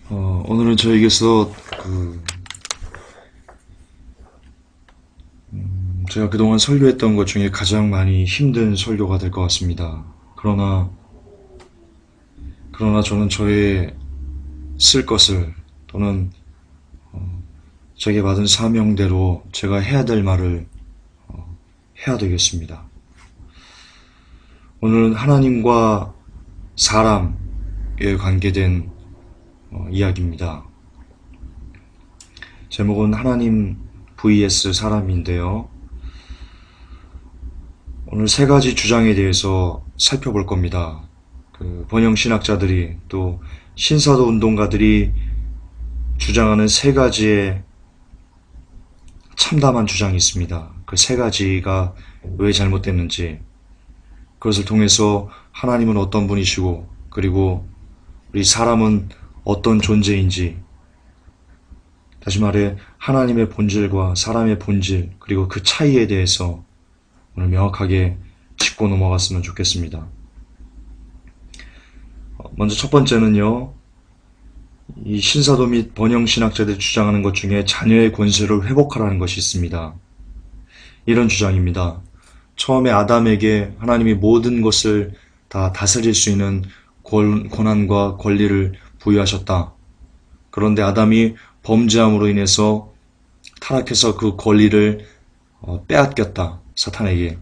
오늘은 저에게서 제가 그동안 설교했던 것 중에 가장 많이 힘든 설교가 될 것 같습니다. 그러나 저는 저의 쓸 것을 또는 제게 받은 사명대로 제가 해야 될 말을 해야 되겠습니다. 오늘은 하나님과 사람에 관계된 이야기입니다. 제목은 하나님 vs 사람인데요. 오늘 세 가지 주장에 대해서 살펴볼 겁니다. 번영신학자들이 또 신사도 운동가들이 주장하는 세 가지의 참담한 주장이 있습니다. 그 세 가지가 왜 잘못됐는지, 그것을 통해서 하나님은 어떤 분이시고 그리고 우리 사람은 어떤 존재인지, 다시 말해 하나님의 본질과 사람의 본질 그리고 그 차이에 대해서 오늘 명확하게 짚고 넘어갔으면 좋겠습니다. 먼저 첫 번째는요, 이 신사도 및 번영신학자들이 주장하는 것 중에 자녀의 권세를 회복하라는 것이 있습니다. 이런 주장입니다. 처음에 아담에게 하나님이 모든 것을 다 다스릴 수 있는 권한과 권리를 부여하셨다. 그런데 아담이 범죄함으로 인해서 타락해서 그 권리를 빼앗겼다. 사탄에게.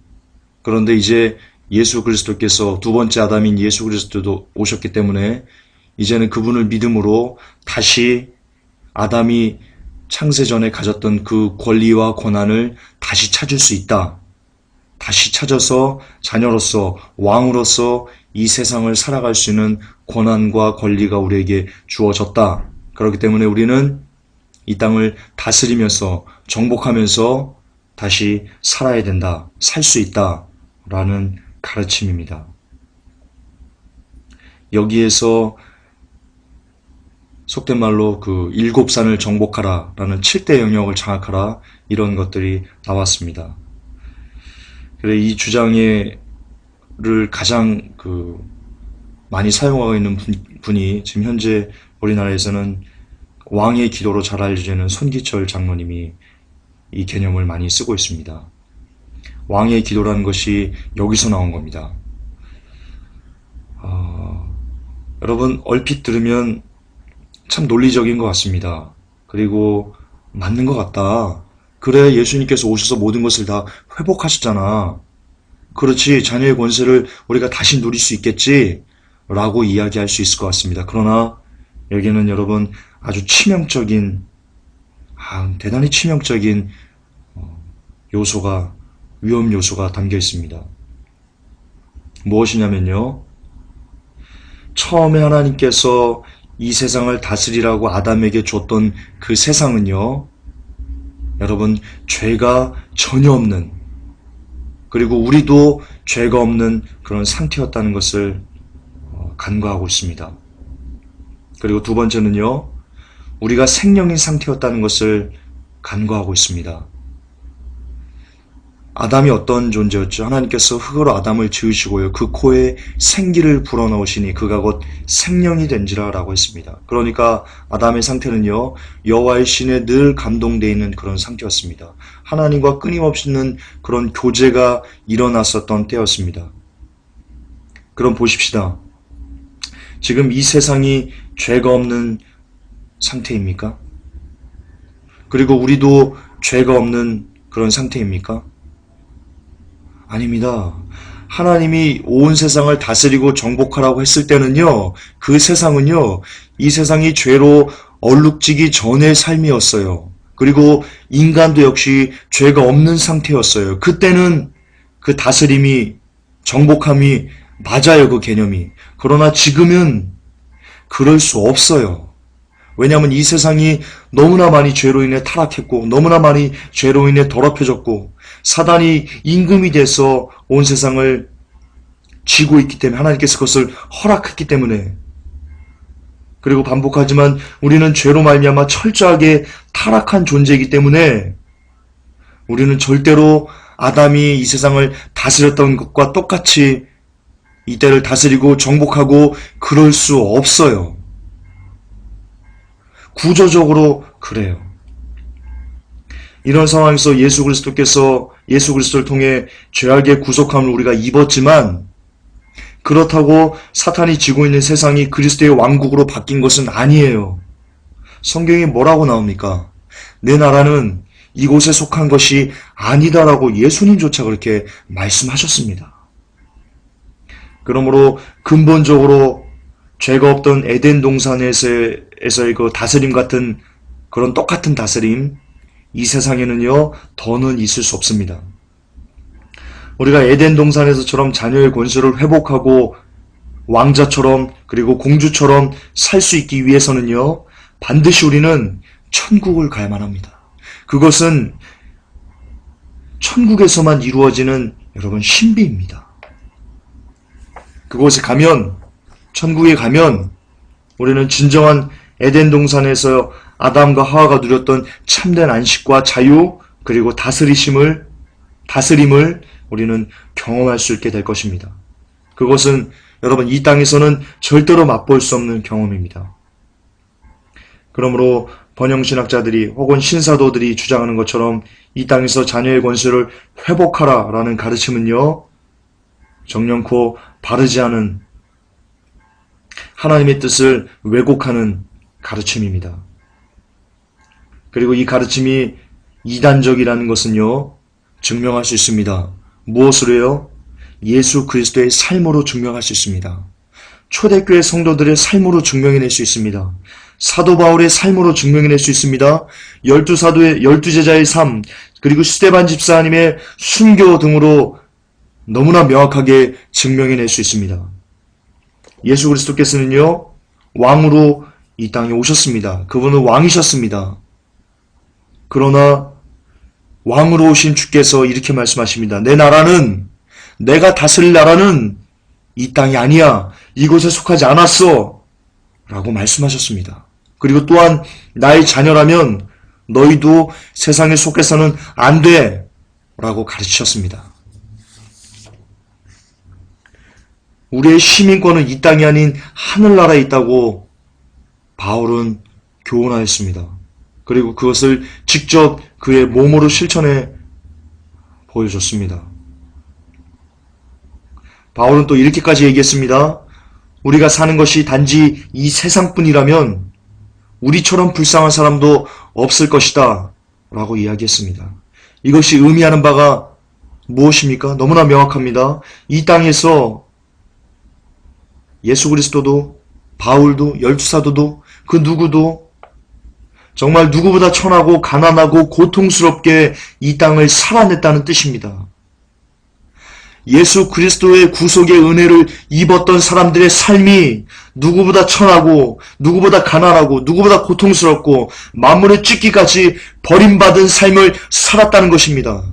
그런데 이제 예수 그리스도께서 두 번째 아담인 예수 그리스도도 오셨기 때문에 이제는 그분을 믿음으로 다시 아담이 창세 전에 가졌던 그 권리와 권한을 다시 찾을 수 있다. 다시 찾아서 자녀로서 왕으로서 이 세상을 살아갈 수 있는 권한과 권리가 우리에게 주어졌다. 그렇기 때문에 우리는 이 땅을 다스리면서 정복하면서 다시 살아야 된다. 살 수 있다. 라는 가르침입니다. 여기에서 속된 말로 일곱 산을 정복하라 라는 7대 영역을 장악하라, 이런 것들이 나왔습니다. 그래, 이 주장을 가장 많이 사용하고 있는 분이 지금 현재 우리나라에서는 왕의 기도로 잘 알려져 있는 손기철 장로님이 이 개념을 많이 쓰고 있습니다. 왕의 기도라는 것이 여기서 나온 겁니다. 여러분, 얼핏 들으면 참 논리적인 것 같습니다. 그리고 맞는 것 같다. 그래, 예수님께서 오셔서 모든 것을 다 회복하셨잖아. 그렇지, 자녀의 권세를 우리가 다시 누릴 수 있겠지? 라고 이야기할 수 있을 것 같습니다. 그러나 여기는 여러분 아주 대단히 치명적인 위험 요소가 담겨 있습니다. 무엇이냐면요, 처음에 하나님께서 이 세상을 다스리라고 아담에게 줬던 그 세상은요, 여러분, 죄가 전혀 없는, 그리고 우리도 죄가 없는 그런 상태였다는 것을 간과하고 있습니다. 그리고 두 번째는요, 우리가 생명인 상태였다는 것을 간과하고 있습니다. 아담이 어떤 존재였죠? 하나님께서 흙으로 아담을 지으시고요, 그 코에 생기를 불어넣으시니 그가 곧 생명이 된지라 라고 했습니다. 그러니까 아담의 상태는요, 여호와의 신에 늘 감동되어 있는 그런 상태였습니다. 하나님과 끊임없는 그런 교제가 일어났었던 때였습니다. 그럼 보십시다. 지금 이 세상이 죄가 없는 상태입니까? 그리고 우리도 죄가 없는 그런 상태입니까? 아닙니다. 하나님이 온 세상을 다스리고 정복하라고 했을 때는요, 그 세상은요, 이 세상이 죄로 얼룩지기 전의 삶이었어요. 그리고 인간도 역시 죄가 없는 상태였어요. 그때는 그 다스림이, 정복함이 맞아요, 그 개념이. 그러나 지금은 그럴 수 없어요. 왜냐하면 이 세상이 너무나 많이 죄로 인해 타락했고, 너무나 많이 죄로 인해 더럽혀졌고, 사단이 임금이 돼서 온 세상을 쥐고 있기 때문에, 하나님께서 그것을 허락했기 때문에, 그리고 반복하지만 우리는 죄로 말미암아 철저하게 타락한 존재이기 때문에 우리는 절대로 아담이 이 세상을 다스렸던 것과 똑같이 이때를 다스리고 정복하고 그럴 수 없어요. 구조적으로 그래요. 이런 상황에서 예수 그리스도를 통해 죄악의 구속함을 우리가 입었지만 그렇다고 사탄이 지고 있는 세상이 그리스도의 왕국으로 바뀐 것은 아니에요. 성경에 뭐라고 나옵니까? 내 나라는 이곳에 속한 것이 아니다라고 예수님조차 그렇게 말씀하셨습니다. 그러므로 근본적으로 죄가 없던 에덴 동산에서의 그 다스림 같은 그런 똑같은 다스림, 이 세상에는요, 더는 있을 수 없습니다. 우리가 에덴 동산에서처럼 자녀의 권세를 회복하고 왕자처럼 그리고 공주처럼 살 수 있기 위해서는요, 반드시 우리는 천국을 가야만 합니다. 그것은 천국에서만 이루어지는 여러분 신비입니다. 그곳에 가면, 천국에 가면 우리는 진정한 에덴 동산에서 아담과 하와가 누렸던 참된 안식과 자유 그리고 다스림을 우리는 경험할 수 있게 될 것입니다. 그것은 여러분 이 땅에서는 절대로 맛볼 수 없는 경험입니다. 그러므로 번영신학자들이 혹은 신사도들이 주장하는 것처럼 이 땅에서 자녀의 권세를 회복하라라는 가르침은요, 정령코 바르지 않은 하나님의 뜻을 왜곡하는 가르침입니다. 그리고 이 가르침이 이단적이라는 것은요, 증명할 수 있습니다. 무엇으로요? 예수 그리스도의 삶으로 증명할 수 있습니다. 초대교회 성도들의 삶으로 증명해낼 수 있습니다. 사도 바울의 삶으로 증명해낼 수 있습니다. 12제자의 삶, 그리고 스데반 집사님의 순교 등으로 너무나 명확하게 증명해낼 수 있습니다. 예수 그리스도께서는요, 왕으로 이 땅에 오셨습니다. 그분은 왕이셨습니다. 그러나 왕으로 오신 주께서 이렇게 말씀하십니다. 내 나라는, 내가 다스릴 나라는 이 땅이 아니야. 이곳에 속하지 않았어. 라고 말씀하셨습니다. 그리고 또한 나의 자녀라면 너희도 세상에 속해서는 안 돼. 라고 가르치셨습니다. 우리의 시민권은 이 땅이 아닌 하늘나라에 있다고 바울은 교훈하였습니다. 그리고 그것을 직접 그의 몸으로 실천해 보여줬습니다. 바울은 또 이렇게까지 얘기했습니다. 우리가 사는 것이 단지 이 세상뿐이라면 우리처럼 불쌍한 사람도 없을 것이다 라고 이야기했습니다. 이것이 의미하는 바가 무엇입니까? 너무나 명확합니다. 이 땅에서 예수 그리스도도, 바울도, 열두사도도, 그 누구도 정말 누구보다 천하고 가난하고 고통스럽게 이 땅을 살아냈다는 뜻입니다. 예수 그리스도의 구속의 은혜를 입었던 사람들의 삶이 누구보다 천하고 누구보다 가난하고 누구보다 고통스럽고 만물의 찢기까지 버림받은 삶을 살았다는 것입니다.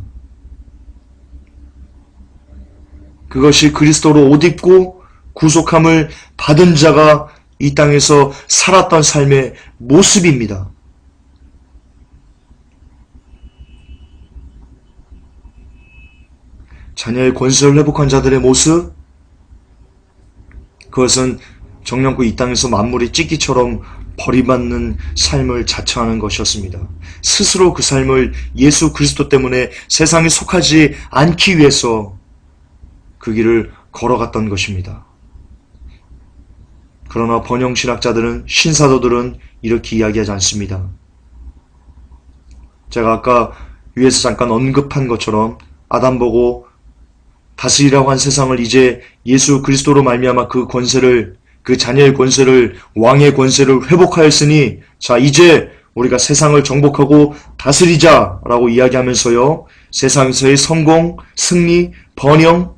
그것이 그리스도로 옷 입고 구속함을 받은 자가 이 땅에서 살았던 삶의 모습입니다. 자녀의 권세를 회복한 자들의 모습, 그것은 정령코 이 땅에서 만물이 찢기처럼 버림받는 삶을 자처하는 것이었습니다. 스스로 그 삶을 예수 그리스도 때문에 세상에 속하지 않기 위해서 그 길을 걸어갔던 것입니다. 그러나 번영신학자들은, 신사도들은 이렇게 이야기하지 않습니다. 제가 아까 위에서 잠깐 언급한 것처럼 아담 보고 다스리라고 한 세상을 이제 예수 그리스도로 말미암아 그 권세를, 그 자녀의 권세를, 왕의 권세를 회복하였으니 자 이제 우리가 세상을 정복하고 다스리자라고 이야기하면서요, 세상에서의 성공, 승리, 번영,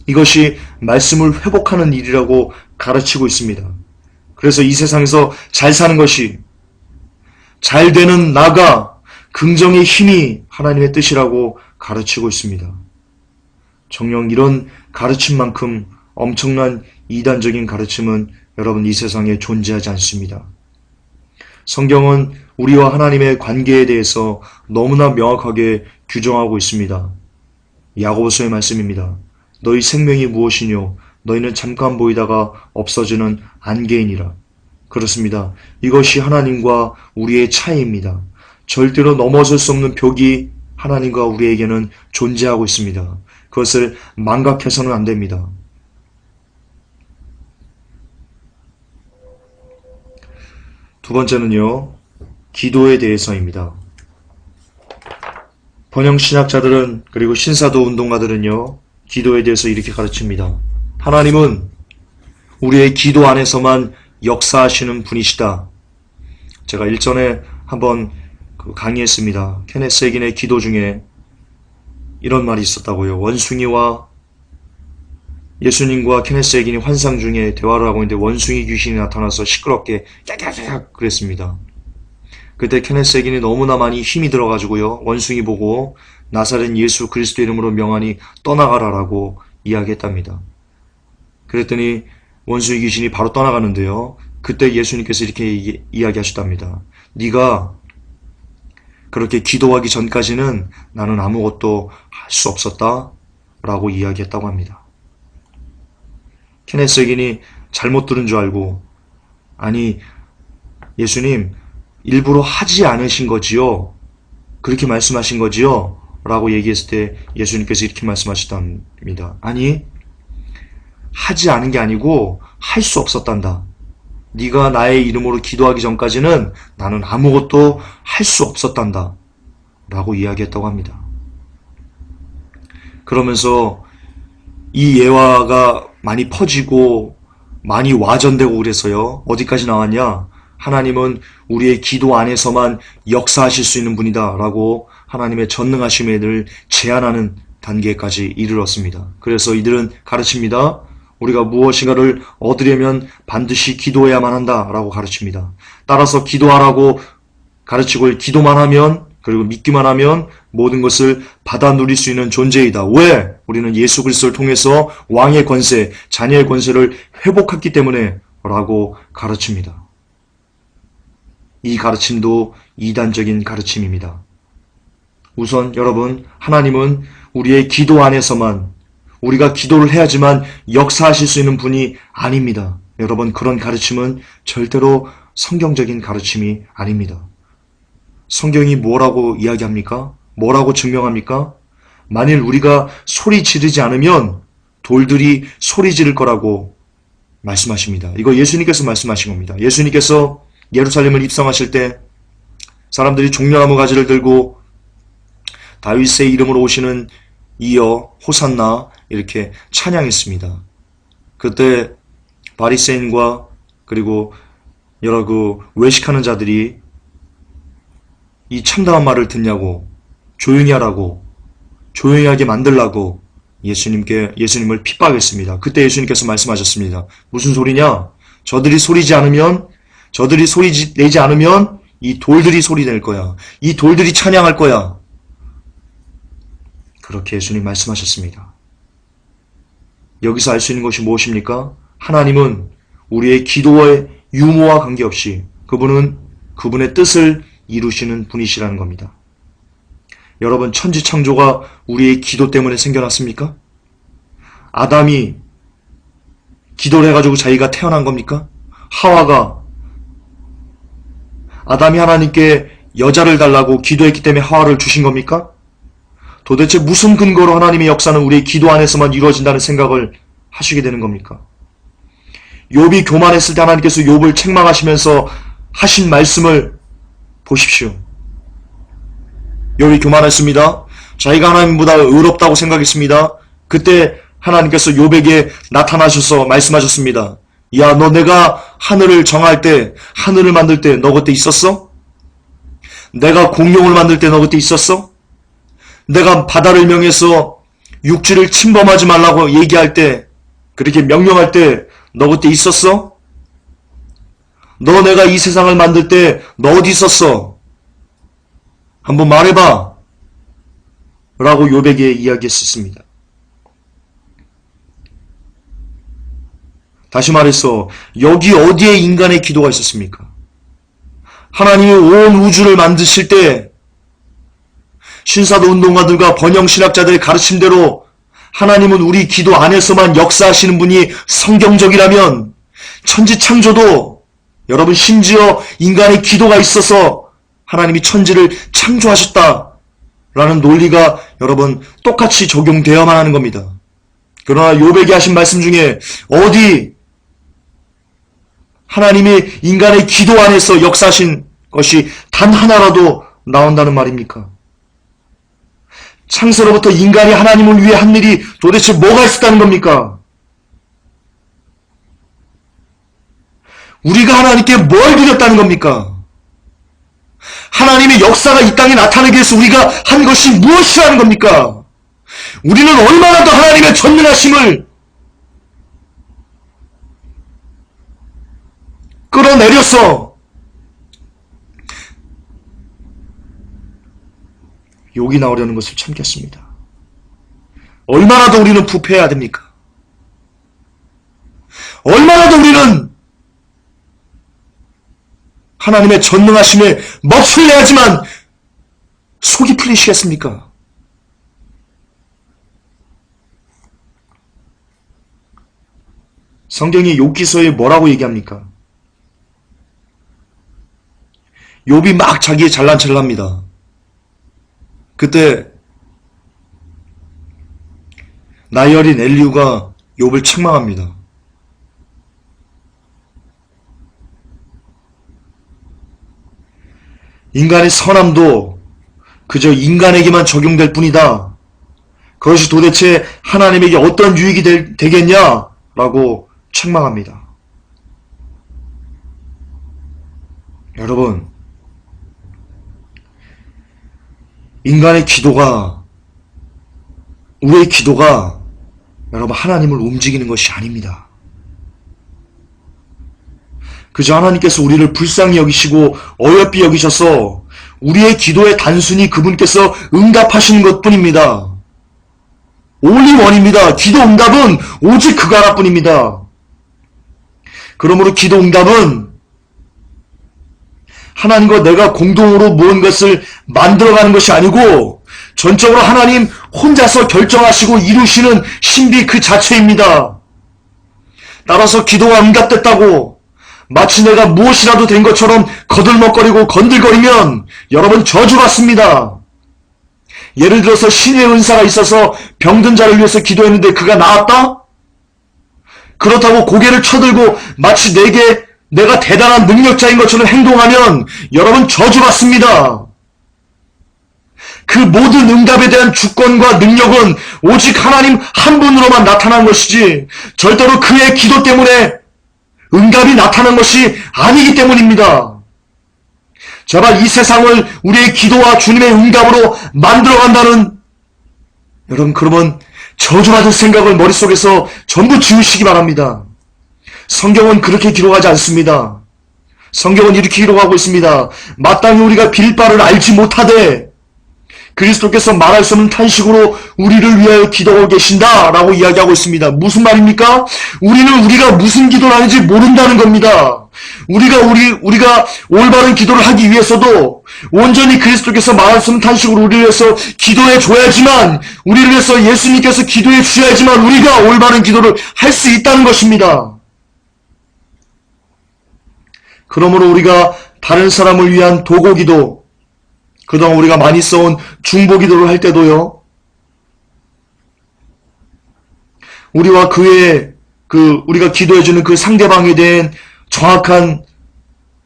이것이 말씀을 회복하는 일이라고 가르치고 있습니다. 그래서 이 세상에서 잘 사는 것이, 잘 되는 나가, 긍정의 힘이 하나님의 뜻이라고 가르치고 있습니다. 정녕 이런 가르침만큼 엄청난 이단적인 가르침은 여러분 이 세상에 존재하지 않습니다. 성경은 우리와 하나님의 관계에 대해서 너무나 명확하게 규정하고 있습니다. 야고보서의 말씀입니다. 너희 생명이 무엇이뇨? 너희는 잠깐 보이다가 없어지는 안개이니라. 그렇습니다. 이것이 하나님과 우리의 차이입니다. 절대로 넘어설 수 없는 벽이 하나님과 우리에게는 존재하고 있습니다. 그것을 망각해서는 안 됩니다. 두 번째는요, 기도에 대해서입니다. 번영신학자들은, 그리고 신사도 운동가들은요, 기도에 대해서 이렇게 가르칩니다. 하나님은 우리의 기도 안에서만 역사하시는 분이시다. 제가 일전에 한번 강의했습니다. 케네스 해긴의 기도 중에 이런 말이 있었다고요. 원숭이와 예수님과 케네스 해긴이 환상 중에 대화를 하고 있는데 원숭이 귀신이 나타나서 시끄럽게 깨깨깨 그랬습니다. 그때 케네스 해긴이 너무나 많이 힘이 들어가지고요. 원숭이 보고 나사렛 예수 그리스도 이름으로 명하니 떠나가라라고 이야기했답니다. 그랬더니 원숭이 귀신이 바로 떠나가는데요. 그때 예수님께서 이렇게 이야기하셨답니다. 네가 그렇게 기도하기 전까지는 나는 아무것도 할 수 없었다 라고 이야기했다고 합니다. 케네스 해긴이 잘못 들은 줄 알고, 아니 예수님 일부러 하지 않으신 거지요? 그렇게 말씀하신 거지요? 라고 얘기했을 때 예수님께서 이렇게 말씀하셨답니다. 아니, 하지 않은 게 아니고 할 수 없었단다. 네가 나의 이름으로 기도하기 전까지는 나는 아무것도 할 수 없었단다. 라고 이야기했다고 합니다. 그러면서 이 예화가 많이 퍼지고 많이 와전되고 그래서요. 어디까지 나왔냐? 하나님은 우리의 기도 안에서만 역사하실 수 있는 분이다 라고 하나님의 전능하심을 제한하는 단계까지 이르렀습니다. 그래서 이들은 가르칩니다. 우리가 무엇인가를 얻으려면 반드시 기도해야만 한다 라고 가르칩니다. 따라서 기도하라고 가르치고 기도만 하면, 그리고 믿기만 하면 모든 것을 받아 누릴 수 있는 존재이다. 왜? 우리는 예수 그리스도를 통해서 왕의 권세, 자녀의 권세를 회복했기 때문에 라고 가르칩니다. 이 가르침도 이단적인 가르침입니다. 우선 여러분, 하나님은 우리의 기도 안에서만, 우리가 기도를 해야지만 역사하실 수 있는 분이 아닙니다. 여러분, 그런 가르침은 절대로 성경적인 가르침이 아닙니다. 성경이 뭐라고 이야기합니까? 뭐라고 증명합니까? 만일 우리가 소리 지르지 않으면 돌들이 소리 지를 거라고 말씀하십니다. 이거 예수님께서 말씀하신 겁니다. 예수님께서 예루살렘을 입성하실 때 사람들이 종려나무 가지를 들고 다윗의 이름으로 오시는 이여 호산나 이렇게 찬양했습니다. 그때 바리새인과 그리고 여러 외식하는 자들이 이 참다한 말을 듣냐고, 조용히 하라고, 조용히 하게 만들라고 예수님을 핍박했습니다. 그때 예수님께서 말씀하셨습니다. 무슨 소리냐? 저들이 소리 내지 않으면 이 돌들이 소리 낼 거야. 이 돌들이 찬양할 거야. 그렇게 예수님 말씀하셨습니다. 여기서 알 수 있는 것이 무엇입니까? 하나님은 우리의 기도의 유무와 관계없이 그분은 그분의 뜻을 이루시는 분이시라는 겁니다. 여러분, 천지창조가 우리의 기도 때문에 생겨났습니까? 아담이 기도를 해가지고 자기가 태어난 겁니까? 하와가 아담이 하나님께 여자를 달라고 기도했기 때문에 하와를 주신 겁니까? 도대체 무슨 근거로 하나님의 역사는 우리의 기도 안에서만 이루어진다는 생각을 하시게 되는 겁니까? 욥이 교만했을 때 하나님께서 욥을 책망하시면서 하신 말씀을 보십시오. 욥이 교만했습니다. 자기가 하나님보다 의롭다고 생각했습니다. 그때 하나님께서 욥에게 나타나셔서 말씀하셨습니다. 야, 너 내가 하늘을 정할 때, 하늘을 만들 때 너 그때 있었어? 내가 공룡을 만들 때 너 그때 있었어? 내가 바다를 명해서 육지를 침범하지 말라고 얘기할 때, 그렇게 명령할 때 너 그때 있었어? 너 내가 이 세상을 만들 때 너 어디 있었어? 한번 말해봐. 라고 욥에게 이야기했습니다. 다시 말해서 여기 어디에 인간의 기도가 있었습니까? 하나님이 온 우주를 만드실 때 신사도 운동가들과 번영신학자들의 가르침대로 하나님은 우리 기도 안에서만 역사하시는 분이 성경적이라면 천지창조도 여러분, 심지어 인간의 기도가 있어서 하나님이 천지를 창조하셨다라는 논리가 여러분 똑같이 적용되어야만 하는 겁니다. 그러나 욥에게 하신 말씀 중에 어디 하나님이 인간의 기도 안에서 역사하신 것이 단 하나라도 나온다는 말입니까? 창세로부터 인간이 하나님을 위해 한 일이 도대체 뭐가 있었다는 겁니까? 우리가 하나님께 뭘 드렸다는 겁니까? 하나님의 역사가 이 땅에 나타나기 위해서 우리가 한 것이 무엇이라는 겁니까? 우리는 얼마나 더 하나님의 전능하심을 끌어내려서 욕이 나오려는 것을 참겠습니다. 얼마나 더 우리는 부패해야 됩니까? 얼마나 더 우리는 하나님의 전능하심에 멋을 내야지만 속이 풀리시겠습니까? 성경이 욥기서에 뭐라고 얘기합니까? 욥이 막 자기의 잘난 체를 합니다. 그때 나이 어린 엘리후가 욥을 책망합니다. 인간의 선함도 그저 인간에게만 적용될 뿐이다. 그것이 도대체 하나님에게 어떤 유익이 되겠냐라고 책망합니다. 여러분, 인간의 기도가, 우리의 기도가 여러분 하나님을 움직이는 것이 아닙니다. 그저 하나님께서 우리를 불쌍히 여기시고 어여삐 여기셔서 우리의 기도에 단순히 그분께서 응답하시는 것뿐입니다. only one입니다. 기도 응답은 오직 그거 하나뿐입니다. 그러므로 기도 응답은 하나님과 내가 공동으로 모은 것을 만들어가는 것이 아니고 전적으로 하나님 혼자서 결정하시고 이루시는 신비 그 자체입니다. 따라서 기도가 응답됐다고 마치 내가 무엇이라도 된 것처럼 거들먹거리고 건들거리면 여러분 저주받습니다. 예를 들어서 신의 은사가 있어서 병든 자를 위해서 기도했는데 그가 나았다? 그렇다고 고개를 쳐들고 마치 내가 대단한 능력자인 것처럼 행동하면 여러분 저주받습니다. 그 모든 응답에 대한 주권과 능력은 오직 하나님 한 분으로만 나타난 것이지 절대로 그의 기도 때문에 응답이 나타난 것이 아니기 때문입니다. 제발 이 세상을 우리의 기도와 주님의 응답으로 만들어간다는 여러분 그러면 저주받을 생각을 머릿속에서 전부 지우시기 바랍니다. 성경은 그렇게 기록하지 않습니다. 성경은 이렇게 기록하고 있습니다. 마땅히 우리가 빌 바를 알지 못하되 그리스도께서 말할 수 없는 탄식으로 우리를 위하여 기도하고 계신다 라고 이야기하고 있습니다. 무슨 말입니까? 우리가 무슨 기도를 하는지 모른다는 겁니다. 우리가 올바른 기도를 하기 위해서도 온전히 그리스도께서 말할 수 없는 탄식으로 우리를 위해서 기도해 줘야지만, 우리를 위해서 예수님께서 기도해 주셔야지만 우리가 올바른 기도를 할 수 있다는 것입니다. 그러므로 우리가 다른 사람을 위한 도고기도, 그동안 우리가 많이 써온 중보기도를 할 때도요, 우리와 그의 우리가 기도해주는 그 상대방에 대한 정확한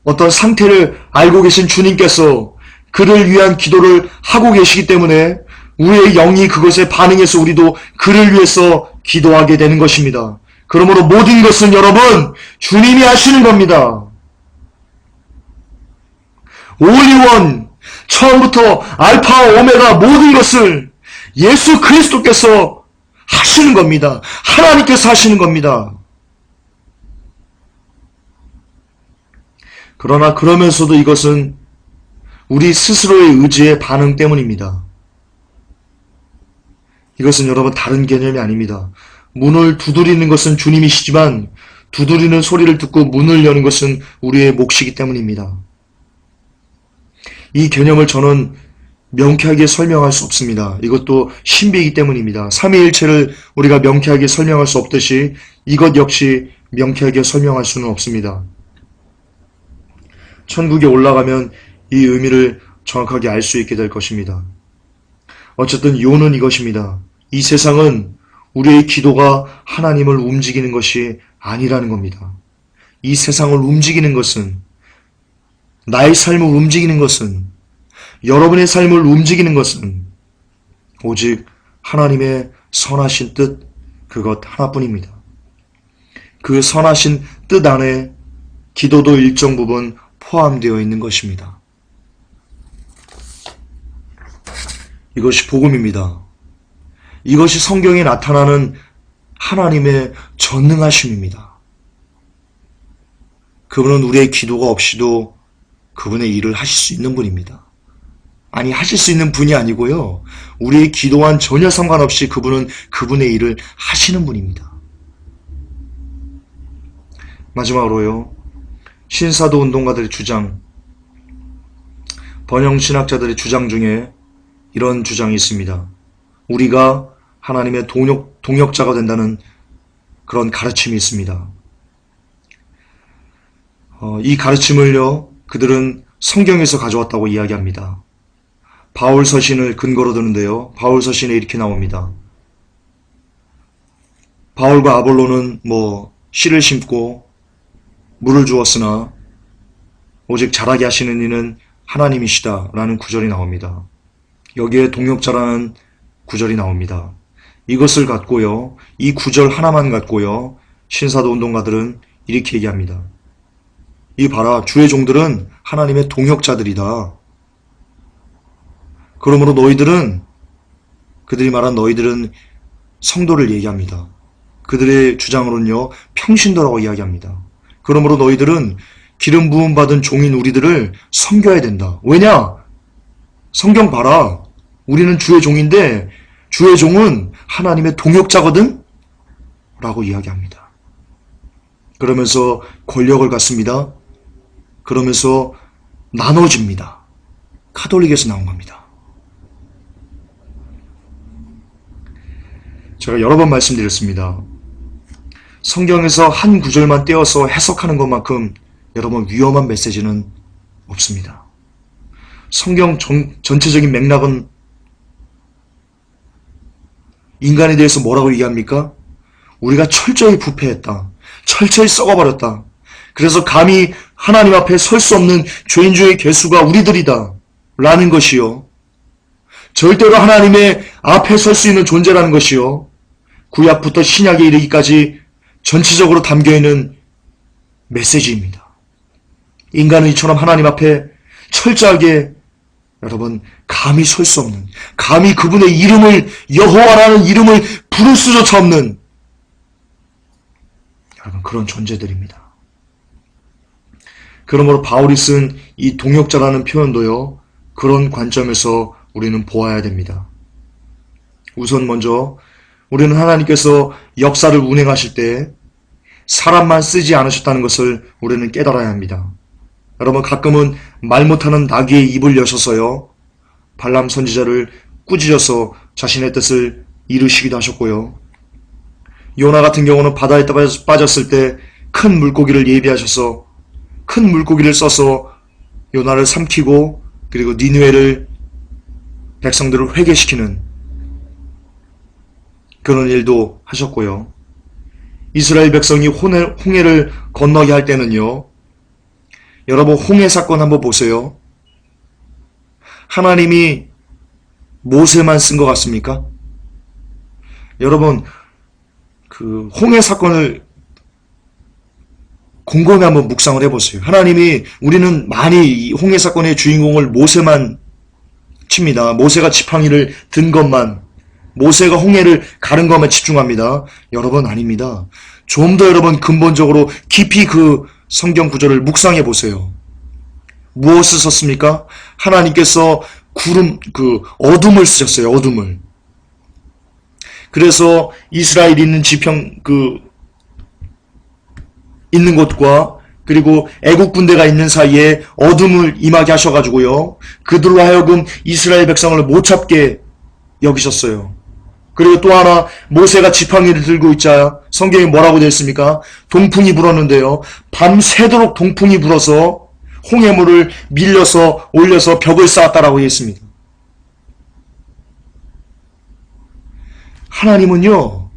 어떤 상태를 알고 계신 주님께서 그를 위한 기도를 하고 계시기 때문에 우리의 영이 그것에 반응해서 우리도 그를 위해서 기도하게 되는 것입니다. 그러므로 모든 것은 여러분 주님이 하시는 겁니다. 올리원, 처음부터 알파와 오메가 모든 것을 예수 그리스도께서 하시는 겁니다. 하나님께서 하시는 겁니다. 그러나 그러면서도 이것은 우리 스스로의 의지의 반응 때문입니다. 이것은 여러분 다른 개념이 아닙니다. 문을 두드리는 것은 주님이시지만 두드리는 소리를 듣고 문을 여는 것은 우리의 몫이기 때문입니다. 이 개념을 저는 명쾌하게 설명할 수 없습니다. 이것도 신비이기 때문입니다. 삼위일체를 우리가 명쾌하게 설명할 수 없듯이 이것 역시 명쾌하게 설명할 수는 없습니다. 천국에 올라가면 이 의미를 정확하게 알 수 있게 될 것입니다. 어쨌든 요는 이것입니다. 이 세상은 우리의 기도가 하나님을 움직이는 것이 아니라는 겁니다. 이 세상을 움직이는 것은, 나의 삶을 움직이는 것은, 여러분의 삶을 움직이는 것은 오직 하나님의 선하신 뜻, 그것 하나뿐입니다. 그 선하신 뜻 안에 기도도 일정 부분 포함되어 있는 것입니다. 이것이 복음입니다. 이것이 성경에 나타나는 하나님의 전능하심입니다. 그분은 우리의 기도가 없이도 그분의 일을 하실 수 있는 분입니다. 아니, 하실 수 있는 분이 아니고요. 우리의 기도와는 전혀 상관없이 그분은 그분의 일을 하시는 분입니다. 마지막으로요. 신사도 운동가들의 주장, 번영신학자들의 주장 중에 이런 주장이 있습니다. 우리가 하나님의 동역자가 된다는 그런 가르침이 있습니다. 이 가르침을요, 그들은 성경에서 가져왔다고 이야기합니다. 바울 서신을 근거로 드는데요. 바울 서신에 이렇게 나옵니다. 바울과 아볼로는 씨를 심고 물을 주었으나 오직 자라게 하시는 이는 하나님이시다 라는 구절이 나옵니다. 여기에 동역자라는 구절이 나옵니다. 이것을 갖고요, 이 구절 하나만 갖고요, 신사도 운동가들은 이렇게 얘기합니다. 이 봐라, 주의 종들은 하나님의 동역자들이다. 그러므로 그들이 말한 너희들은 성도를 얘기합니다. 그들의 주장으로는요, 평신도라고 이야기합니다. 그러므로 너희들은 기름 부음 받은 종인 우리들을 섬겨야 된다. 왜냐? 성경 봐라. 우리는 주의 종인데 주의 종은 하나님의 동역자거든? 라고 이야기합니다. 그러면서 권력을 갖습니다. 그러면서 나눠집니다. 카톨릭에서 나온 겁니다. 제가 여러 번 말씀드렸습니다. 성경에서 한 구절만 떼어서 해석하는 것만큼 여러분 위험한 메시지는 없습니다. 성경 전체적인 맥락은 인간에 대해서 뭐라고 얘기합니까? 우리가 철저히 부패했다. 철저히 썩어버렸다. 그래서 감히 하나님 앞에 설 수 없는 죄인 중의 괴수가 우리들이다. 라는 것이요. 절대로 하나님의 앞에 설 수 있는 존재라는 것이요. 구약부터 신약에 이르기까지 전체적으로 담겨있는 메시지입니다. 인간은 이처럼 하나님 앞에 철저하게 여러분 감히 설 수 없는, 감히 그분의 이름을, 여호와라는 이름을 부를 수조차 없는 여러분 그런 존재들입니다. 그러므로 바울이 쓴 이 동역자라는 표현도요, 그런 관점에서 우리는 보아야 됩니다. 우선 먼저 우리는 하나님께서 역사를 운행하실 때 사람만 쓰지 않으셨다는 것을 우리는 깨달아야 합니다. 여러분 가끔은 말 못하는 나귀의 입을 여셔서요, 발람 선지자를 꾸짖어서 자신의 뜻을 이루시기도 하셨고요. 요나 같은 경우는 바다에 빠졌을 때 큰 물고기를 예비하셔서 큰 물고기를 써서 요나를 삼키고 그리고 니느웨를 백성들을 회개시키는 그런 일도 하셨고요. 이스라엘 백성이 홍해를 건너게 할 때는요, 여러분 홍해 사건 한번 보세요. 하나님이 모세만 쓴 것 같습니까? 여러분 그 홍해 사건을 곰곰이 한번 묵상을 해보세요. 하나님이, 우리는 많이 이 홍해 사건의 주인공을 모세만 칩니다. 모세가 지팡이를 든 것만, 모세가 홍해를 가른 것만 집중합니다. 여러분 아닙니다. 좀 더 여러분 근본적으로 깊이 그 성경 구절을 묵상해 보세요. 무엇을 썼습니까? 하나님께서 어둠을 쓰셨어요. 어둠을. 그래서 이스라엘이 있는 있는 곳과 그리고 애국 군대가 있는 사이에 어둠을 임하게 하셔가지고요, 그들로 하여금 이스라엘 백성을 못 잡게 여기셨어요. 그리고 또 하나, 모세가 지팡이를 들고 있자 성경에 뭐라고 되어 있습니까? 동풍이 불었는데요, 밤새도록 동풍이 불어서 홍해물을 밀려서 올려서 벽을 쌓았다라고 했습니다. 하나님은요,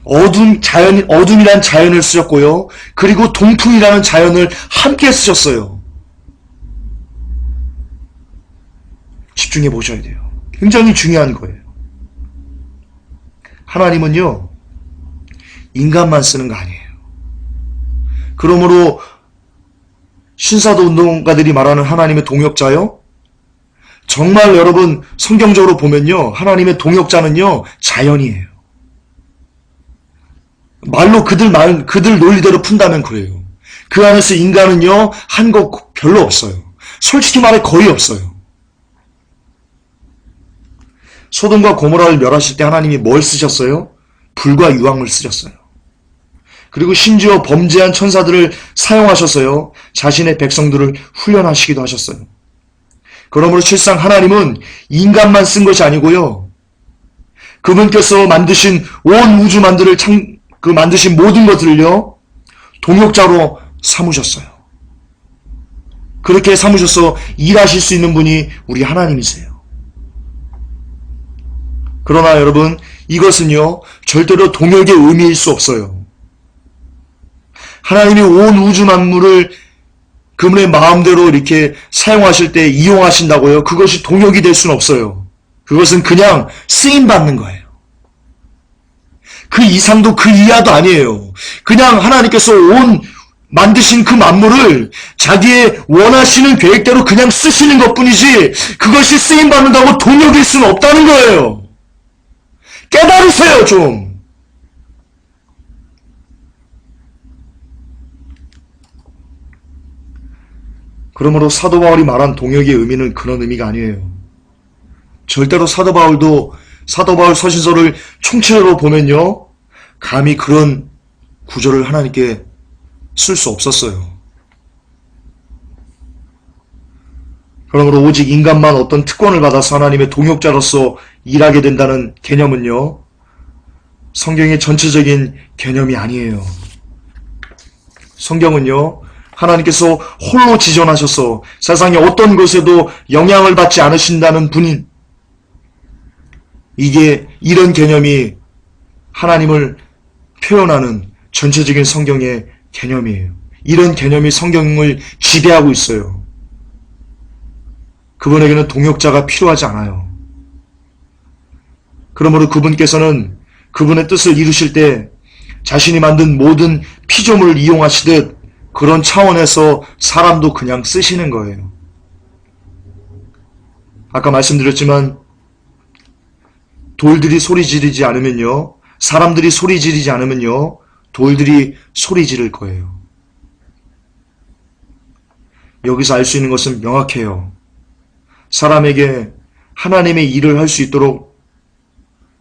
어둠이란 자연을 쓰셨고요, 그리고 동풍이라는 자연을 함께 쓰셨어요. 집중해 보셔야 돼요. 굉장히 중요한 거예요. 하나님은요, 인간만 쓰는 거 아니에요. 그러므로 신사도 운동가들이 말하는 하나님의 동역자요, 정말 여러분 성경적으로 보면요, 하나님의 동역자는요, 자연이에요. 말로 그들 논리대로 푼다면 그래요. 그 안에서 인간은요, 한 거 별로 없어요. 솔직히 말해 거의 없어요. 소돔과 고모라를 멸하실 때 하나님이 뭘 쓰셨어요? 불과 유황을 쓰셨어요. 그리고 심지어 범죄한 천사들을 사용하셨어요. 자신의 백성들을 훈련하시기도 하셨어요. 그러므로 실상 하나님은 인간만 쓴 것이 아니고요, 그분께서 만드신 온 우주 만드신 모든 것들을요, 동역자로 삼으셨어요. 그렇게 삼으셔서 일하실 수 있는 분이 우리 하나님이세요. 그러나 여러분, 이것은요, 절대로 동역의 의미일 수 없어요. 하나님이 온 우주 만물을 그분의 마음대로 이렇게 사용하실 때 이용하신다고요? 그것이 동역이 될 수는 없어요. 그것은 그냥 쓰임받는 거예요. 그 이상도 그 이하도 아니에요. 그냥 하나님께서 만드신 그 만물을 자기의 원하시는 계획대로 그냥 쓰시는 것뿐이지, 그것이 쓰임받는다고 동역일 수는 없다는 거예요. 깨달으세요, 좀. 그러므로 사도 바울이 말한 동역의 의미는 그런 의미가 아니에요. 절대로 사도 바울 서신서를 총체로 보면요, 감히 그런 구절을 하나님께 쓸 수 없었어요. 그러므로 오직 인간만 어떤 특권을 받아서 하나님의 동역자로서 일하게 된다는 개념은요, 성경의 전체적인 개념이 아니에요. 성경은요, 하나님께서 홀로 지존하셔서 세상의 어떤 것에도 영향을 받지 않으신다는 분인, 이런 개념이 하나님을 표현하는 전체적인 성경의 개념이에요. 이런 개념이 성경을 지배하고 있어요. 그분에게는 동역자가 필요하지 않아요. 그러므로 그분께서는 그분의 뜻을 이루실 때 자신이 만든 모든 피조물을 이용하시듯 그런 차원에서 사람도 그냥 쓰시는 거예요. 아까 말씀드렸지만 돌들이 소리 지르지 않으면요, 사람들이 소리 지르지 않으면요, 돌들이 소리 지를 거예요. 여기서 알 수 있는 것은 명확해요. 사람에게 하나님의 일을 할 수 있도록,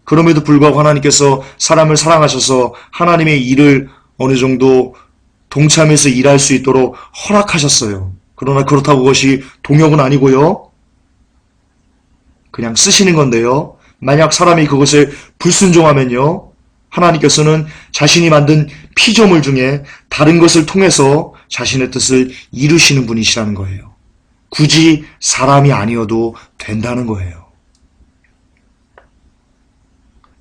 그럼에도 불구하고 하나님께서 사람을 사랑하셔서 하나님의 일을 어느 정도 동참해서 일할 수 있도록 허락하셨어요. 그러나 그렇다고 그것이 동역은 아니고요, 그냥 쓰시는 건데요, 만약 사람이 그것을 불순종하면요, 하나님께서는 자신이 만든 피조물 중에 다른 것을 통해서 자신의 뜻을 이루시는 분이시라는 거예요. 굳이 사람이 아니어도 된다는 거예요.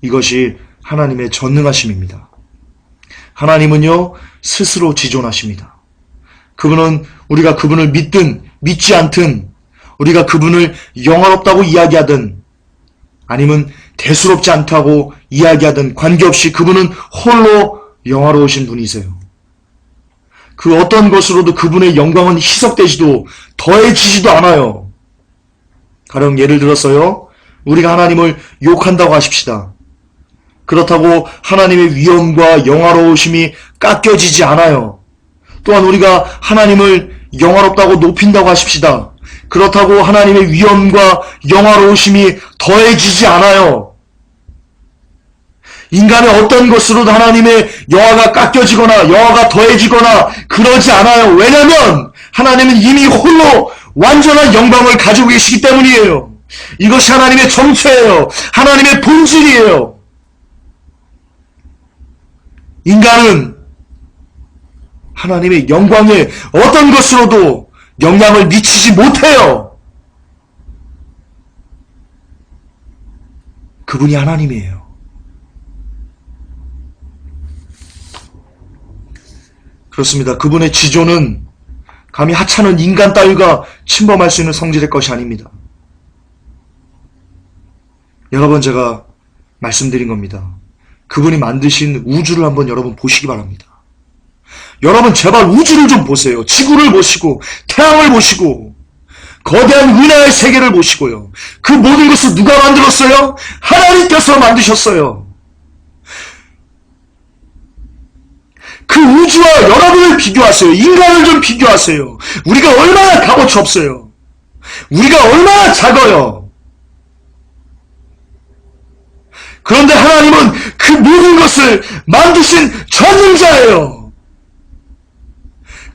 이것이 하나님의 전능하심입니다. 하나님은요, 스스로 지존하십니다. 그분은 우리가 그분을 믿든 믿지 않든, 우리가 그분을 영화롭다고 이야기하든 아니면 대수롭지 않다고 이야기하든 관계없이 그분은 홀로 영화로우신 분이세요. 그 어떤 것으로도 그분의 영광은 희석되지도 더해지지도 않아요. 가령 예를 들어서요, 우리가 하나님을 욕한다고 하십시다. 그렇다고 하나님의 위엄과 영화로우심이 깎여지지 않아요. 또한 우리가 하나님을 영화롭다고 높인다고 하십시다. 그렇다고 하나님의 위엄과 영화로우심이 더해지지 않아요. 인간의 어떤 것으로도 하나님의 영화가 깎여지거나 영화가 더해지거나 그러지 않아요. 왜냐하면 하나님은 이미 홀로 완전한 영광을 가지고 계시기 때문이에요. 이것이 하나님의 정체예요. 하나님의 본질이에요. 인간은 하나님의 영광에 어떤 것으로도 영향을 미치지 못해요. 그분이 하나님이에요. 그렇습니다. 그분의 지조는 감히 하찮은 인간 따위가 침범할 수 있는 성질의 것이 아닙니다. 여러 번 제가 말씀드린 겁니다. 그분이 만드신 우주를 한번 여러분 보시기 바랍니다. 여러분 제발 우주를 좀 보세요. 지구를 보시고 태양을 보시고 거대한 은하의 세계를 보시고요. 그 모든 것을 누가 만들었어요? 하나님께서 만드셨어요. 그 우주와 여러분을 비교하세요. 인간을 좀 비교하세요. 우리가 얼마나 값어치 없어요. 우리가 얼마나 작아요. 그런데 하나님은 그 모든 것을 만드신 전능자예요.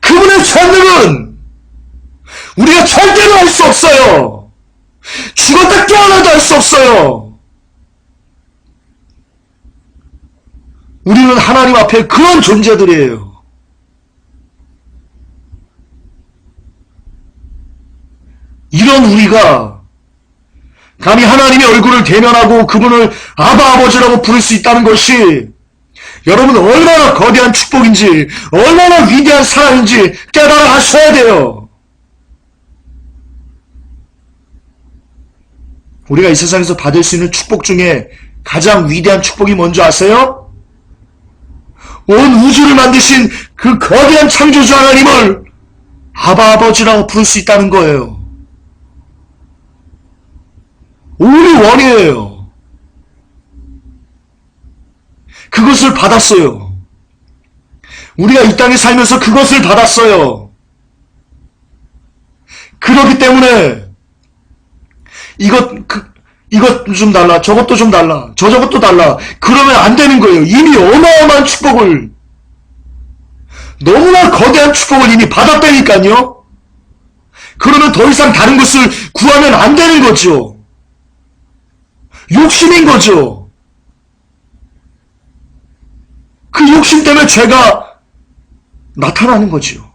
그분의 전능은 우리가 절대로 할 수 없어요. 죽었다 깨어나도 할 수 없어요. 우리는 하나님 앞에 그런 존재들이에요. 이런 우리가 감히 하나님의 얼굴을 대면하고 그분을 아바 아버지라고 부를 수 있다는 것이 여러분 얼마나 거대한 축복인지 얼마나 위대한 사랑인지 깨달아 하셔야 돼요. 우리가 이 세상에서 받을 수 있는 축복 중에 가장 위대한 축복이 뭔지 아세요? 온 우주를 만드신 그 거대한 창조주 하나님을 아바 아버지라고 부를 수 있다는 거예요. 우리 원이에요. 그것을 받았어요. 우리가 이 땅에 살면서 그것을 받았어요. 그렇기 때문에 이것 좀 달라, 저것도 좀 달라, 저것도 달라. 그러면 안 되는 거예요. 이미 어마어마한 축복을, 너무나 거대한 축복을 이미 받았다니까요. 그러면 더 이상 다른 것을 구하면 안 되는 거죠. 욕심인 거죠. 그 욕심 때문에 죄가 나타나는 거죠.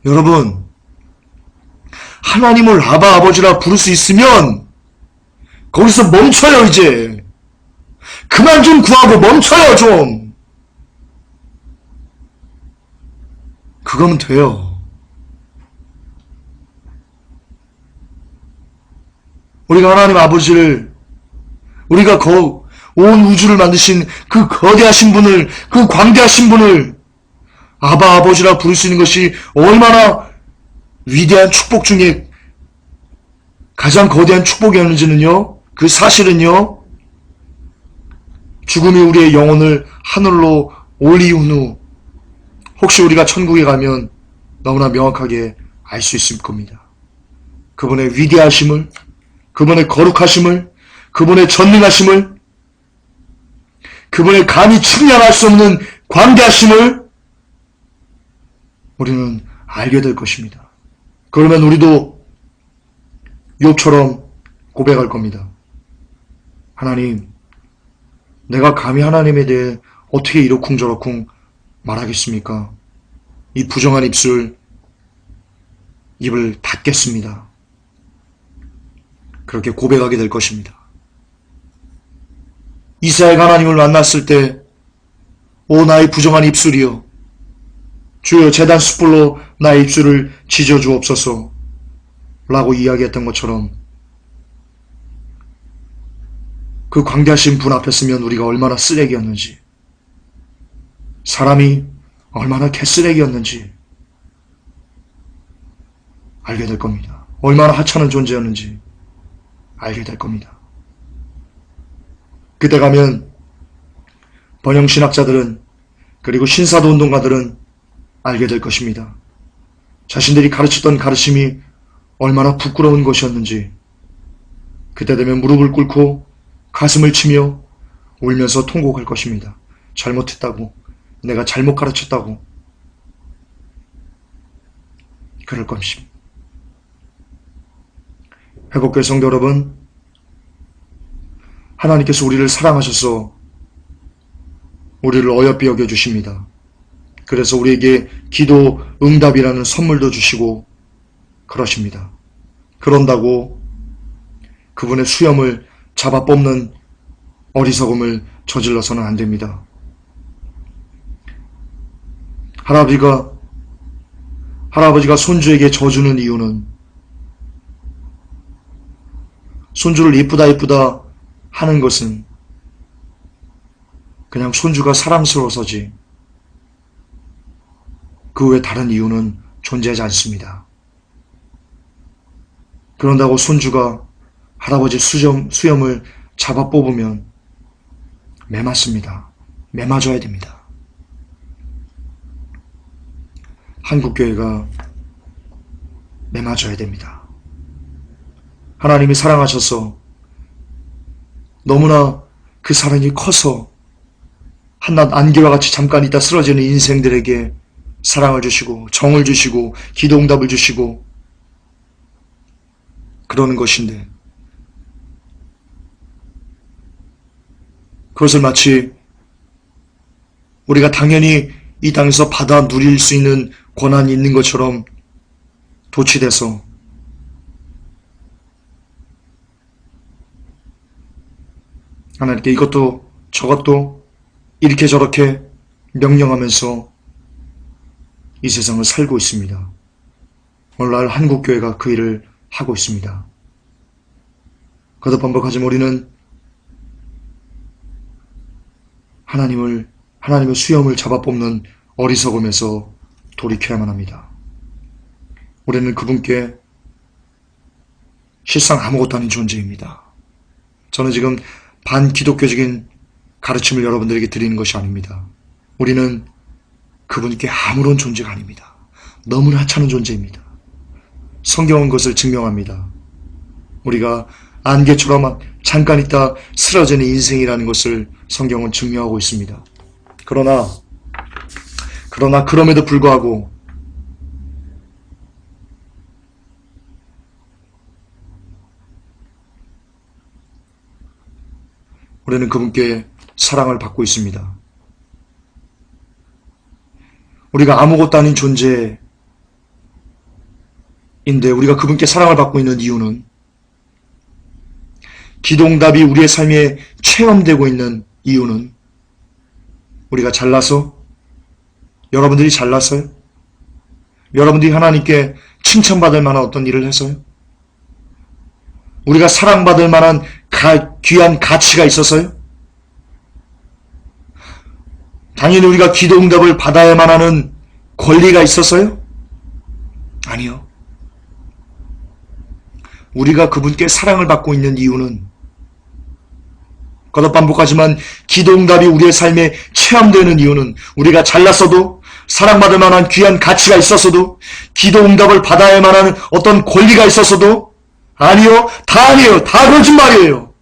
여러분, 하나님을 아바 아버지라 부를 수 있으면 거기서 멈춰요. 이제 그만 좀 구하고 멈춰요. 좀 그거면 돼요. 우리가 하나님 아버지를, 우리가 온 우주를 만드신 그 거대하신 분을, 그 광대하신 분을 아바 아버지라 부를 수 있는 것이 얼마나 위대한 축복 중에 가장 거대한 축복이었는지는요, 그 사실은요, 죽음이 우리의 영혼을 하늘로 올리운 후 혹시 우리가 천국에 가면 너무나 명확하게 알 수 있을 겁니다. 그분의 위대하심을, 그분의 거룩하심을, 그분의 전능하심을, 그분의 감히 측량할 수 없는 광대하심을 우리는 알게 될 것입니다. 그러면 우리도 욥처럼 고백할 겁니다. 하나님, 내가 감히 하나님에 대해 어떻게 이러쿵저러쿵 말하겠습니까? 이 부정한 입을 닫겠습니다. 그렇게 고백하게 될 것입니다. 이스라엘 하나님을 만났을 때, 오 나의 부정한 입술이여, 주여 제단 숯불로 나의 입술을 지져주옵소서 라고 이야기했던 것처럼, 그 광대하신 분 앞에 서면 우리가 얼마나 쓰레기였는지, 사람이 얼마나 개쓰레기였는지 알게 될 겁니다. 얼마나 하찮은 존재였는지 알게 될 겁니다. 그때 가면 번영신학자들은, 그리고 신사도 운동가들은 알게 될 것입니다. 자신들이 가르쳤던 가르침이 얼마나 부끄러운 것이었는지. 그때 되면 무릎을 꿇고 가슴을 치며 울면서 통곡할 것입니다. 잘못했다고, 내가 잘못 가르쳤다고. 그럴 것입니다. 회복교회 성도 여러분, 하나님께서 우리를 사랑하셔서 우리를 어여삐 여겨주십니다. 그래서 우리에게 기도 응답이라는 선물도 주시고 그러십니다. 그런다고 그분의 수염을 잡아 뽑는 어리석음을 저질러서는 안 됩니다. 할아버지가 손주에게 져주는 이유는 손주를 이쁘다 하는 것은 그냥 손주가 사랑스러워서지 그 외 다른 이유는 존재하지 않습니다. 그런다고 손주가 할아버지 수염을 잡아 뽑으면 매맞습니다. 매맞아야 됩니다. 한국교회가 매맞아야 됩니다. 하나님이 사랑하셔서 너무나 그 사랑이 커서 한낱 안개와 같이 잠깐 있다 쓰러지는 인생들에게 사랑을 주시고 정을 주시고 기도응답을 주시고 그러는 것인데, 그것을 마치 우리가 당연히 이 땅에서 받아 누릴 수 있는 권한이 있는 것처럼 도취돼서 하나님께 이것도 저것도 이렇게 저렇게 명령하면서 이 세상을 살고 있습니다. 오늘날 한국교회가 그 일을 하고 있습니다. 거듭반복하지만 우리는 하나님의 수염을 잡아 뽑는 어리석음에서 돌이켜야만 합니다. 우리는 그분께 실상 아무것도 아닌 존재입니다. 저는 지금 반기독교적인 가르침을 여러분들에게 드리는 것이 아닙니다. 우리는 그분께 아무런 존재가 아닙니다. 너무나 하찮은 존재입니다. 성경은 그것을 증명합니다. 우리가 안개처럼 잠깐 있다 쓰러지는 인생이라는 것을 성경은 증명하고 있습니다. 그러나 그럼에도 불구하고 우리는 그분께 사랑을 받고 있습니다. 우리가 아무것도 아닌 존재인데 우리가 그분께 사랑을 받고 있는 이유는 기도응답이 우리의 삶에 체험되고 있는 이유는 우리가 잘나서? 여러분들이 잘나서요? 여러분들이 하나님께 칭찬받을 만한 어떤 일을 해서요? 우리가 사랑받을 만한 귀한 가치가 있어서요? 당연히 우리가 기도응답을 받아야만 하는 권리가 있어서요? 아니요. 우리가 그분께 사랑을 받고 있는 이유는 거듭반복하지만 기도응답이 우리의 삶에 체험되는 이유는 우리가 잘났어도 사랑받을 만한 귀한 가치가 있었어도 기도응답을 받아야만 하는 어떤 권리가 있었어도 아니요. 다 아니에요. 다 거짓말이에요.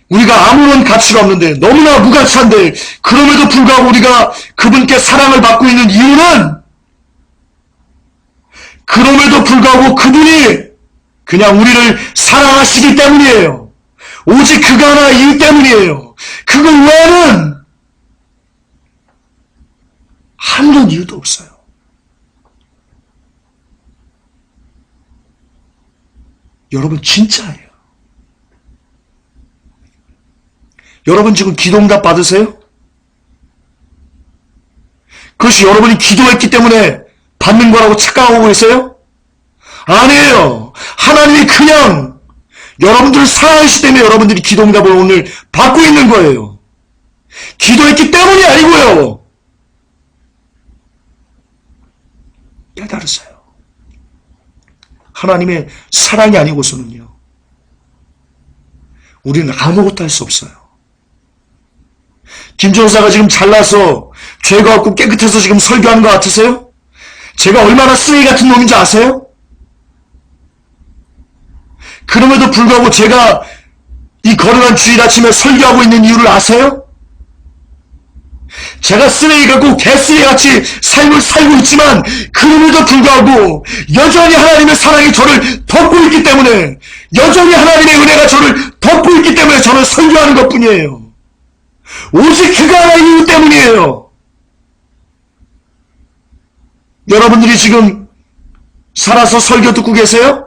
우리가 아무런 가치가 없는데 너무나 무가치한데 그럼에도 불구하고 우리가 그분께 사랑을 받고 있는 이유는 그럼에도 불구하고 그분이 그냥 우리를 사랑하시기 때문이에요. 오직 그가 하나 이유 때문이에요. 그거 외에는 아무런 이유도 없어요. 여러분 진짜예요. 여러분 지금 기도응답 받으세요? 그것이 여러분이 기도했기 때문에 받는 거라고 착각하고 계세요? 아니에요. 하나님이 그냥 여러분들을 사랑하시기 때문에 여러분들이 기도응답을 오늘 받고 있는 거예요. 기도했기 때문이 아니고요. 깨달으세요. 하나님의 사랑이 아니고서는요. 우리는 아무것도 할 수 없어요. 김전사가 지금 잘나서 죄가 없고 깨끗해서 지금 설교하는 것 같으세요? 제가 얼마나 쓰레기 같은 놈인지 아세요? 그럼에도 불구하고 제가 이 거룩한 주일 아침에 설교하고 있는 이유를 아세요? 제가 쓰레기 같고 개쓰레기 같이 삶을 살고 있지만 그럼에도 불구하고 여전히 하나님의 사랑이 저를 덮고 있기 때문에 여전히 하나님의 은혜가 저를 덮고 있기 때문에 저는 설교하는 것뿐이에요. 오직 그가 하나 이유 때문이에요. 여러분들이 지금 살아서 설교 듣고 계세요?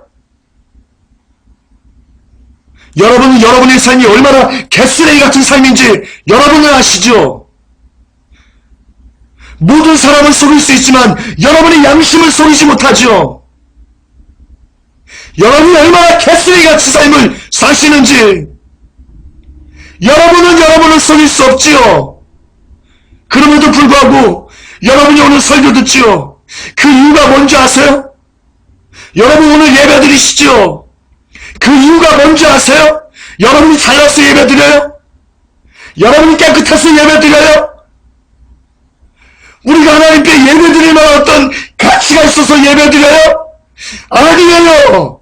여러분은 여러분의 삶이 얼마나 개쓰레기 같은 삶인지 여러분은 아시죠? 모든 사람을 속일 수 있지만 여러분의 양심을 속이지 못하죠. 여러분이 얼마나 개쓰레기 같은 삶을 사시는지 여러분은 여러분을 속일 수 없지요. 그럼에도 불구하고 여러분이 오늘 설교 듣지요. 그 이유가 뭔지 아세요? 여러분 오늘 예배 드리시죠? 그 이유가 뭔지 아세요? 여러분이 잘나서 예배 드려요? 여러분이 깨끗해서 예배 드려요? 우리가 하나님께 예배 드릴 만한 어떤 가치가 있어서 예배 드려요? 아니에요.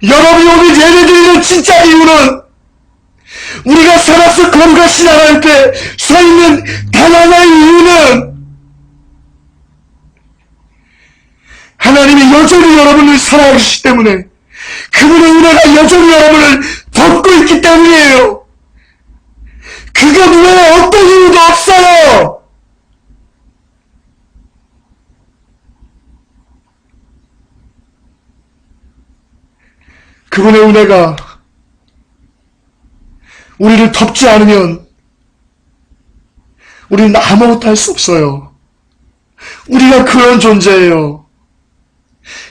여러분이 오늘 예배 드리는 진짜 이유는 우리가 살아서 거룩하신 하나님 앞에 서 있는 단 하나의 이유는 하나님이 여전히 여러분을 사랑하시기 때문에 그분의 은혜가 여전히 여러분을 덮고 있기 때문이에요. 그것 외에 어떤 이유도 없어요. 그분의 은혜가 우리를 덮지 않으면 우리는 아무것도 할 수 없어요. 우리가 그런 존재예요.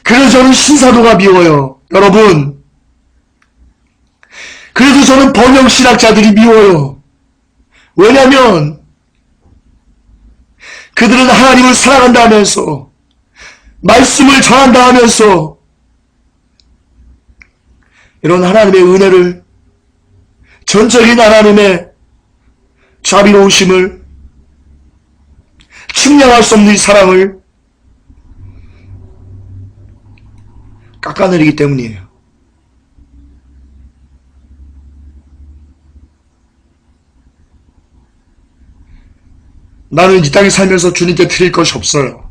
그래서 저는 신사도가 미워요. 여러분, 그래도 저는 번영신학자들이 미워요. 왜냐하면 그들은 하나님을 사랑한다 하면서 말씀을 전한다 하면서 이런 하나님의 은혜를, 전적인 하나님의 자비로우심을, 측량할 수 없는 이 사랑을 깎아내리기 때문이에요. 나는 이 땅에 살면서 주님께 드릴 것이 없어요.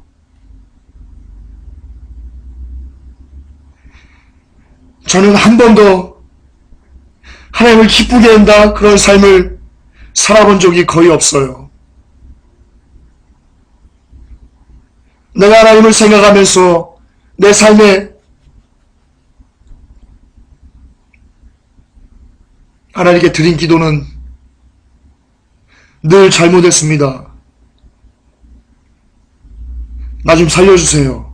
저는 한 번도 하나님을 기쁘게 한다 그런 삶을 살아본 적이 거의 없어요. 내가 하나님을 생각하면서 내 삶에 하나님께 드린 기도는 늘 잘못했습니다. 나 좀 살려주세요.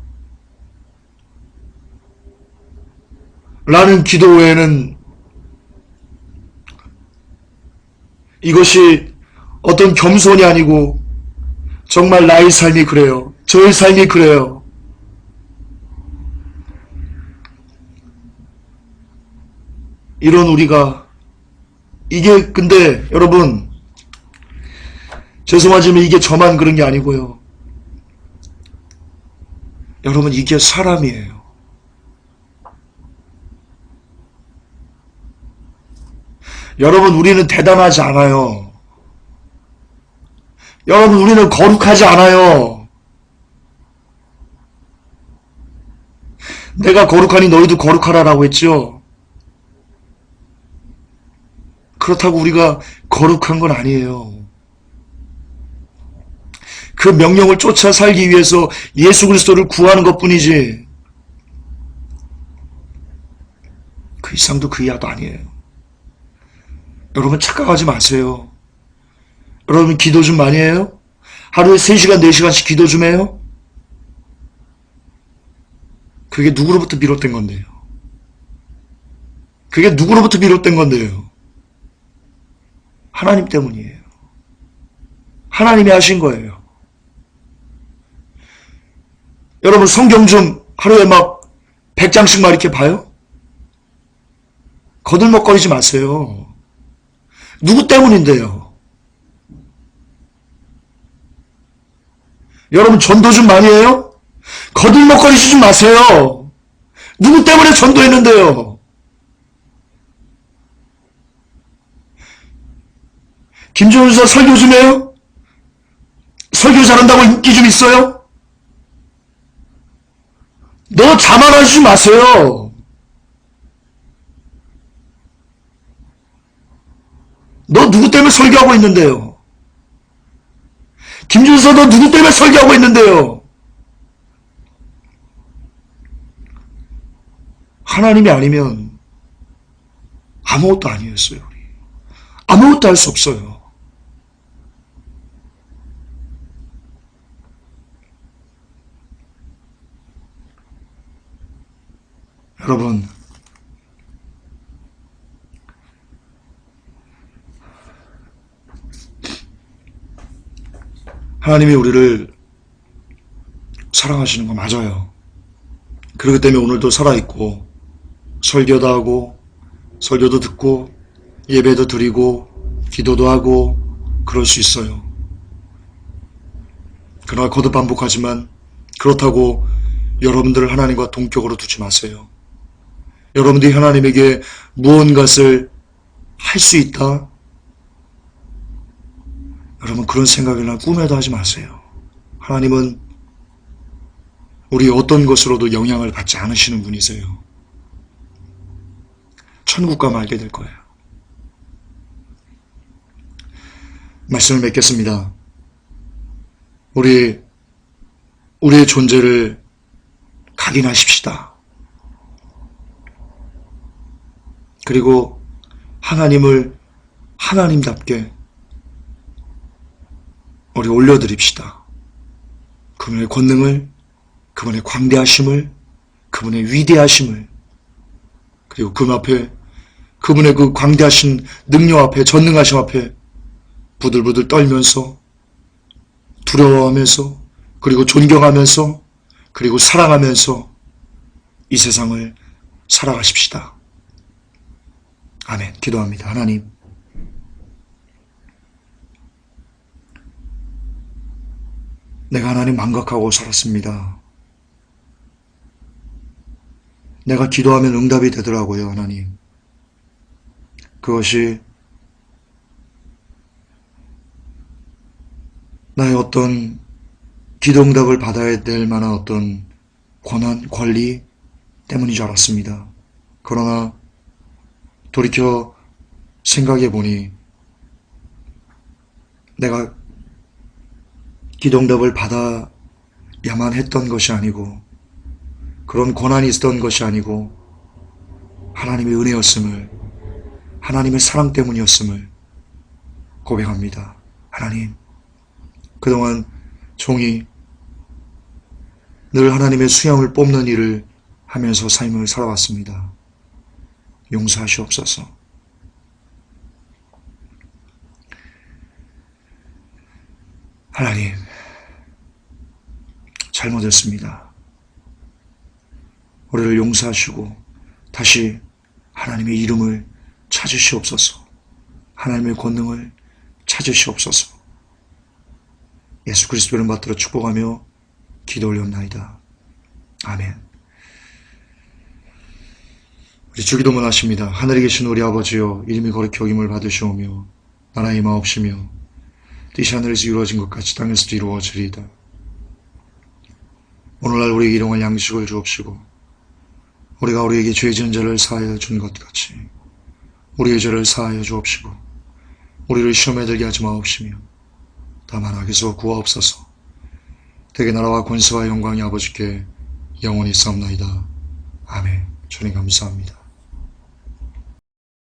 라는 기도 외에는 이것이 어떤 겸손이 아니고 정말 나의 삶이 그래요. 저의 삶이 그래요. 이런 우리가 이게 근데 여러분 죄송하지만 이게 저만 그런 게 아니고요. 여러분 이게 사람이에요. 여러분 우리는 대단하지 않아요. 여러분 우리는 거룩하지 않아요. 내가 거룩하니 너희도 거룩하라라고 했죠. 그렇다고 우리가 거룩한 건 아니에요. 그 명령을 쫓아 살기 위해서 예수 그리스도를 구하는 것뿐이지 그 이상도 그 이하도 아니에요. 여러분 착각하지 마세요. 여러분 기도 좀 많이 해요? 하루에 3시간 4시간씩 기도 좀 해요? 그게 누구로부터 비롯된 건데요? 그게 누구로부터 비롯된 건데요? 하나님 때문이에요. 하나님이 하신 거예요. 여러분 성경 좀 하루에 막 100장씩 막 이렇게 봐요? 거들먹거리지 마세요. 누구 때문인데요? 여러분 전도 좀 많이 해요? 거들먹거리지 좀 마세요. 누구 때문에 전도했는데요? 김종훈 설교 좀 해요? 설교 잘한다고 인기 좀 있어요? 너 자만하지 마세요. 너 누구 때문에 설교하고 있는데요? 김준서 너 누구 때문에 설교하고 있는데요? 하나님이 아니면 아무것도 아니었어요. 우리. 아무것도 할 수 없어요. 여러분, 하나님이 우리를 사랑하시는 거 맞아요. 그렇기 때문에 오늘도 살아있고 설교도 하고 설교도 듣고 예배도 드리고 기도도 하고 그럴 수 있어요. 그러나 거듭 반복하지만 그렇다고 여러분들을 하나님과 동격으로 두지 마세요. 여러분들이 하나님에게 무언가를 할 수 있다? 여러분 그런 생각이나 꿈에도 하지 마세요. 하나님은 우리 어떤 것으로도 영향을 받지 않으시는 분이세요. 천국과 말게 될 거예요. 말씀을 맺겠습니다. 우리의 존재를 각인하십시다. 그리고 하나님을 하나님답게 우리 올려드립시다. 그분의 권능을, 그분의 광대하심을, 그분의 위대하심을, 그리고 그분의 그 광대하신 능력 앞에, 전능하심 앞에 부들부들 떨면서, 두려워하면서, 그리고 존경하면서, 그리고 사랑하면서 이 세상을 살아가십시다. 아멘. 기도합니다. 하나님, 내가 하나님 망각하고 살았습니다. 내가 기도하면 응답이 되더라고요, 하나님. 그것이 나의 어떤 기도 응답을 받아야 될 만한 어떤 권한, 권리 때문인 줄 알았습니다. 그러나 돌이켜 생각해 보니 내가 기도응답을 받아야만 했던 것이 아니고 그런 권한이 있었던 것이 아니고 하나님의 은혜였음을, 하나님의 사랑 때문이었음을 고백합니다. 하나님, 그동안 종이 늘 하나님의 수양을 뽑는 일을 하면서 삶을 살아왔습니다. 용서하시옵소서. 하나님, 잘못했습니다. 우리를 용서하시고 다시 하나님의 이름을 찾으시옵소서. 하나님의 권능을 찾으시옵소서. 예수 그리스도 이름 받들어 축복하며 기도 올렸나이다. 아멘. 우리 주기도문 하십니다. 하늘에 계신 우리 아버지여, 이름이 거룩히 여김을 받으시오며 나라의 마옵시며 뜻이 하늘에서 이루어진 것 같이 땅에서도 이루어지리이다. 오늘날 우리에게 일용할 양식을 주옵시고 우리가 우리에게 죄 지은 자를 사하여 준 것 같이 우리의 죄를 사하여 주옵시고 우리를 시험에 들게 하지 마옵시며 다만 악에서 구하옵소서. 대개 나라와 권세와 영광이 아버지께 영원히 싸움나이다. 아멘. 주님 감사합니다.